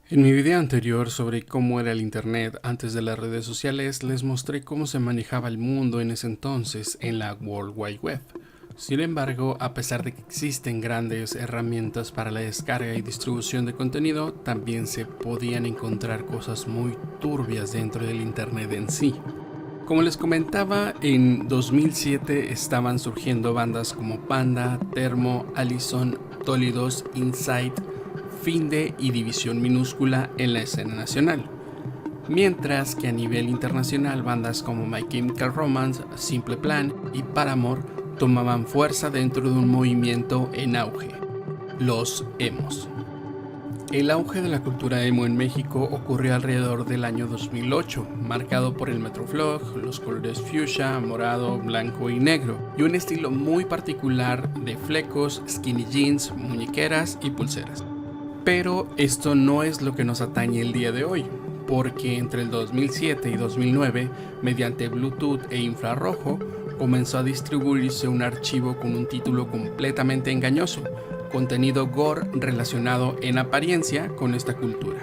En mi video anterior sobre cómo era el internet antes de las redes sociales, les mostré cómo se manejaba el mundo en ese entonces en la World Wide Web. Sin embargo, a pesar de que existen grandes herramientas para la descarga y distribución de contenido, también se podían encontrar cosas muy turbias dentro del internet en sí. Como les comentaba, en 2007 estaban surgiendo bandas como Panda, Termo, Allison, Tolidos, Insight, Finde y División Minúscula en la escena nacional, mientras que a nivel internacional bandas como My Chemical Romance, Simple Plan y Paramore tomaban fuerza dentro de un movimiento en auge, los emos. El auge de la cultura emo en México ocurrió alrededor del año 2008, marcado por el Metroflog, los colores fuchsia, morado, blanco y negro, y un estilo muy particular de flecos, skinny jeans, muñequeras y pulseras. Pero esto no es lo que nos atañe el día de hoy, porque entre el 2007 y 2009, mediante Bluetooth e infrarrojo, comenzó a distribuirse un archivo con un título completamente engañoso, contenido gore relacionado en apariencia con esta cultura.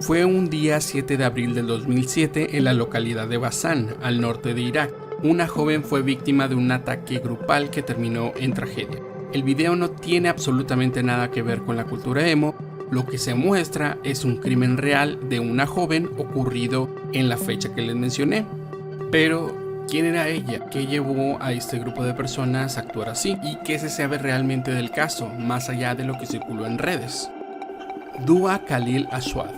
Fue un día 7 de abril del 2007 en la localidad de Bazán, al norte de Irak. Una joven fue víctima de un ataque grupal que terminó en tragedia. El video no tiene absolutamente nada que ver con la cultura emo. Lo que se muestra es un crimen real de una joven ocurrido en la fecha que les mencioné. Pero, ¿quién era ella? ¿Qué llevó a este grupo de personas a actuar así? ¿Y qué se sabe realmente del caso, más allá de lo que circuló en redes? Dua Khalil Aswad,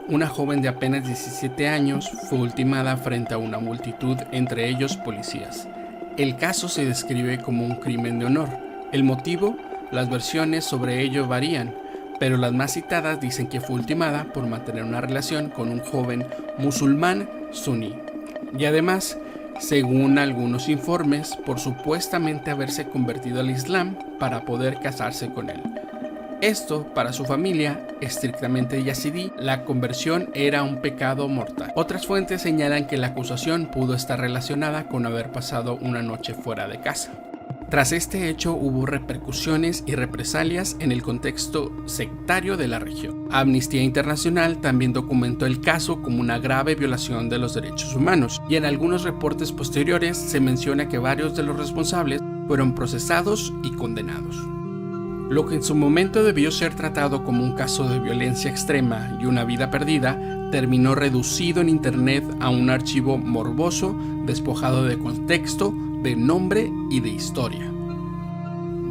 una joven de apenas 17 años, fue ultimada frente a una multitud, entre ellos policías. El caso se describe como un crimen de honor. El motivo, las versiones sobre ello varían, pero las más citadas dicen que fue ultimada por mantener una relación con un joven musulmán suní. Y además, según algunos informes, por supuestamente haberse convertido al Islam para poder casarse con él. Esto, para su familia, estrictamente yazidí, la conversión era un pecado mortal. Otras fuentes señalan que la acusación pudo estar relacionada con haber pasado una noche fuera de casa. Tras este hecho hubo repercusiones y represalias en el contexto sectario de la región. Amnistía Internacional también documentó el caso como una grave violación de los derechos humanos, y en algunos reportes posteriores se menciona que varios de los responsables fueron procesados y condenados. Lo que en su momento debió ser tratado como un caso de violencia extrema y una vida perdida, terminó reducido en internet a un archivo morboso, despojado de contexto, de nombre y de historia.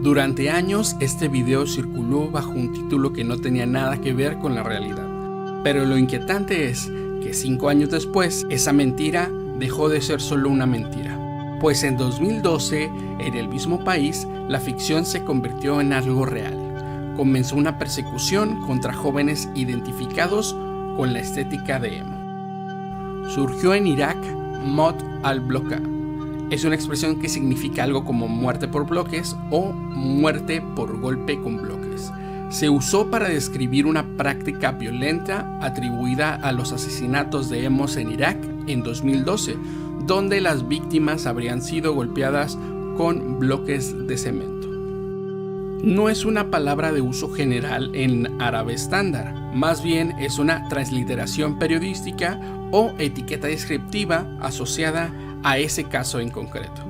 Durante años este video circuló bajo un título que no tenía nada que ver con la realidad. Pero lo inquietante es que 5 años después, esa mentira dejó de ser solo una mentira. Pues en 2012, en el mismo país, la ficción se convirtió en algo real. Comenzó una persecución contra jóvenes identificados con la estética de emo. Surgió en Irak Mot al-Bloqa. Es una expresión que significa algo como muerte por bloques o muerte por golpe con bloques. Se usó para describir una práctica violenta atribuida a los asesinatos de emos en Irak en 2012, donde las víctimas habrían sido golpeadas con bloques de cemento. No es una palabra de uso general en árabe estándar, más bien es una transliteración periodística o etiqueta descriptiva asociada a ese caso en concreto.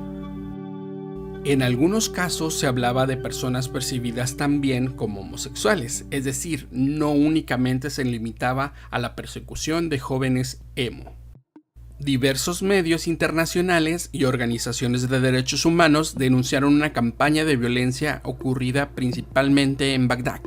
En algunos casos se hablaba de personas percibidas también como homosexuales, es decir, no únicamente se limitaba a la persecución de jóvenes emo. Diversos medios internacionales y organizaciones de derechos humanos denunciaron una campaña de violencia ocurrida principalmente en Bagdad.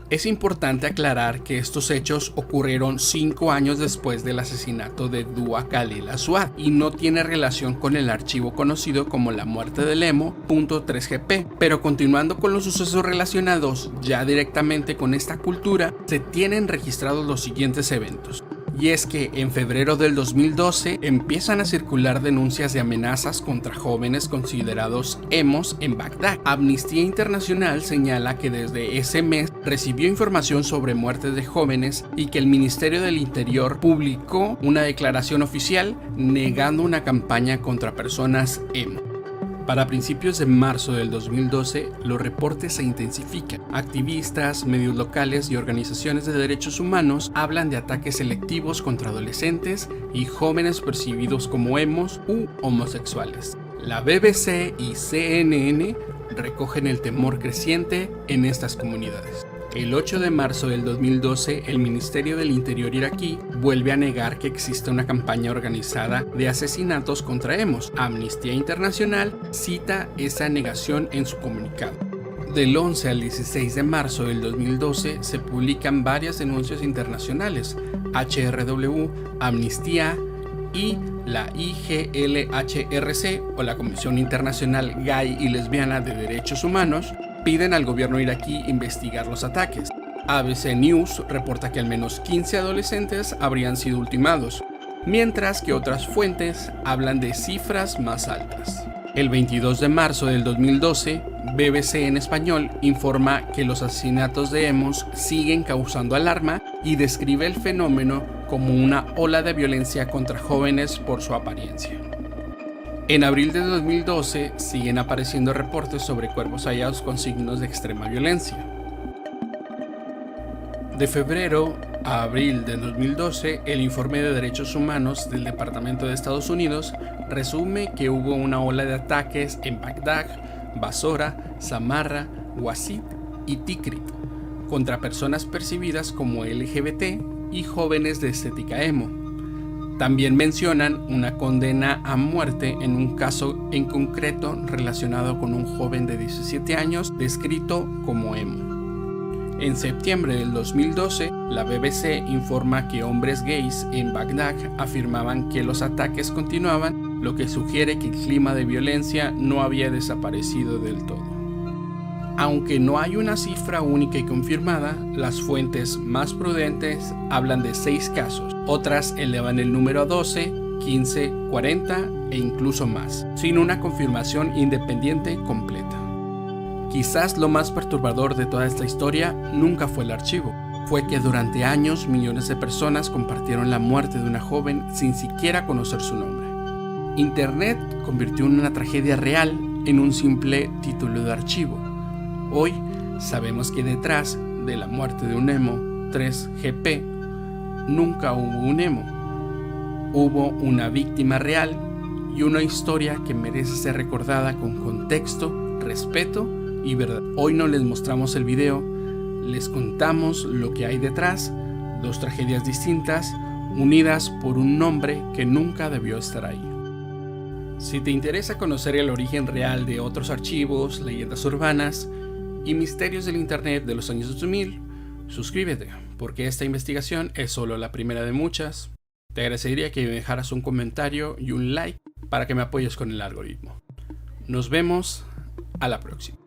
Es importante aclarar que estos hechos ocurrieron 5 años después del asesinato de Dua Khalil Aswad y no tiene relación con el archivo conocido como la muerte del emo.3gp, pero continuando con los sucesos relacionados ya directamente con esta cultura, se tienen registrados los siguientes eventos. Y es que en febrero del 2012 empiezan a circular denuncias de amenazas contra jóvenes considerados emos en Bagdad. Amnistía Internacional señala que desde ese mes recibió información sobre muertes de jóvenes y que el Ministerio del Interior publicó una declaración oficial negando una campaña contra personas emo. Para principios de marzo del 2012, los reportes se intensifican. Activistas, medios locales y organizaciones de derechos humanos hablan de ataques selectivos contra adolescentes y jóvenes percibidos como emos u homosexuales. La BBC y CNN recogen el temor creciente en estas comunidades. El 8 de marzo del 2012, el Ministerio del Interior iraquí vuelve a negar que existe una campaña organizada de asesinatos contra emos. Amnistía Internacional cita esa negación en su comunicado. Del 11 al 16 de marzo del 2012 se publican varias denuncias internacionales. HRW, Amnistía y la IGLHRC, o la Comisión Internacional Gay y Lesbiana de Derechos Humanos, piden al gobierno iraquí investigar los ataques. ABC News reporta que al menos 15 adolescentes habrían sido ultimados, mientras que otras fuentes hablan de cifras más altas. El 22 de marzo del 2012, BBC en español informa que los asesinatos de emos siguen causando alarma y describe el fenómeno como una ola de violencia contra jóvenes por su apariencia. En abril de 2012 siguen apareciendo reportes sobre cuerpos hallados con signos de extrema violencia. De febrero a abril de 2012, el informe de derechos humanos del Departamento de Estados Unidos resume que hubo una ola de ataques en Bagdad, Basora, Samarra, Wasit y Tikrit contra personas percibidas como LGBT y jóvenes de estética emo. También mencionan una condena a muerte en un caso en concreto relacionado con un joven de 17 años descrito como emo. En septiembre del 2012, la BBC informa que hombres gays en Bagdad afirmaban que los ataques continuaban, lo que sugiere que el clima de violencia no había desaparecido del todo. Aunque no hay una cifra única y confirmada, las fuentes más prudentes hablan de 6 casos. Otras elevan el número a 12, 15, 40 e incluso más, sin una confirmación independiente completa. Quizás lo más perturbador de toda esta historia nunca fue el archivo. Fue que durante años millones de personas compartieron la muerte de una joven sin siquiera conocer su nombre. Internet convirtió una tragedia real en un simple título de archivo. Hoy sabemos que detrás de la muerte de un emo 3GP nunca hubo un emo. Hubo una víctima real y una historia que merece ser recordada con contexto, respeto y verdad. Hoy no les mostramos el video, les contamos lo que hay detrás, 2 tragedias distintas unidas por un nombre que nunca debió estar ahí. Si te interesa conocer el origen real de otros archivos, leyendas urbanas y misterios del internet de los años 2000, suscríbete, porque esta investigación es solo la primera de muchas. Te agradecería que me dejaras un comentario y un like para que me apoyes con el algoritmo. Nos vemos a la próxima.